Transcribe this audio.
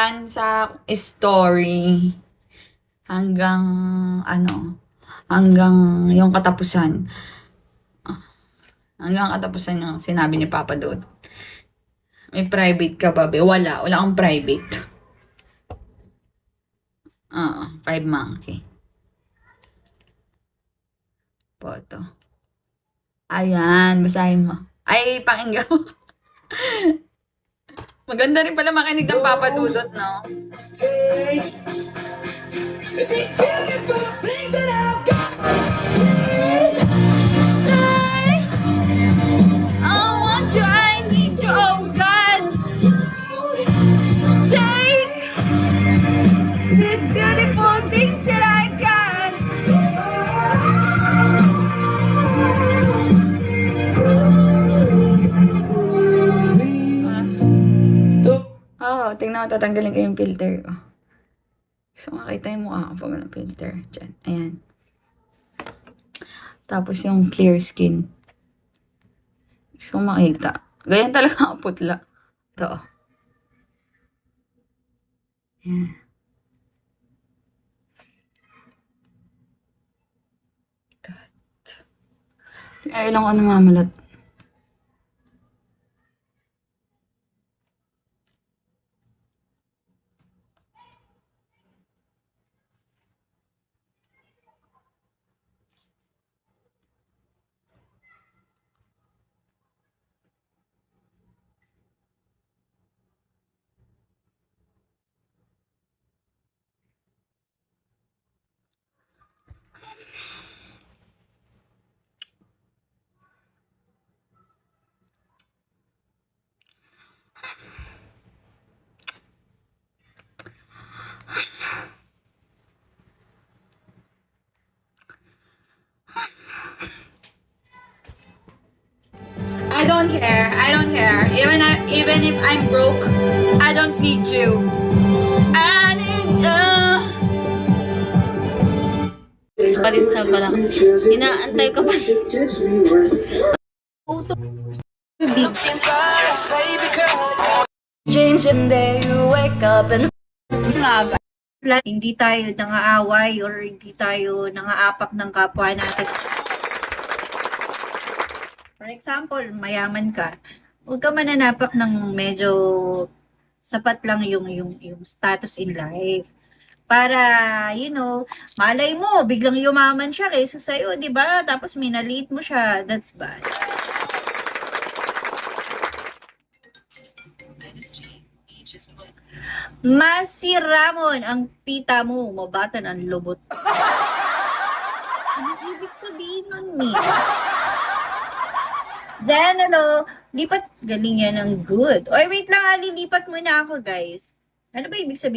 yan sa story hanggang hanggang yung katapusan. Hanggang katapusan yung sinabi ni Papa Dot. May private ka ba, be? Wala akong private. 5 monkey. Photo. Ayan, basahin mo. Ay, pakinggan mo. Maganda rin pala makinig ng Papa Dudot, no? Stay. I want you, I need you, oh God. Take these beautiful things that I got. Tingnan mo, tatanggalin ko yung filter ko. Gusto makita yung mukha ko pag walang filter. Diyan, ayan. Tapos yung clear skin. Gusto makita. Ganyan talaga ang putla. Ito. Ayan. God. Ay, lang ako namamalat. I don't care. I don't care. Even if I'm broke, I don't need you. I need pa rin sa balak. Inaantay ko pa. Change and day you wake up and hindi tayo nangaaway or hindi tayo nangaapak ng kapwa natin. For example, mayaman ka, huwag ka mananapak ng medyo sapat lang yung status in life. Para, malay mo, biglang yumaman siya kaysa sa'yo, di ba? Tapos minaliit mo siya. That's bad. Masiramon ang pita mo, mabatan ang lubot. Ano ibig sabihin nun, ni? Zen, hello. Lipat, galing yan ng good. Oy, wait lang, lilipat muna ako, guys. Ano ba ibig sabihin?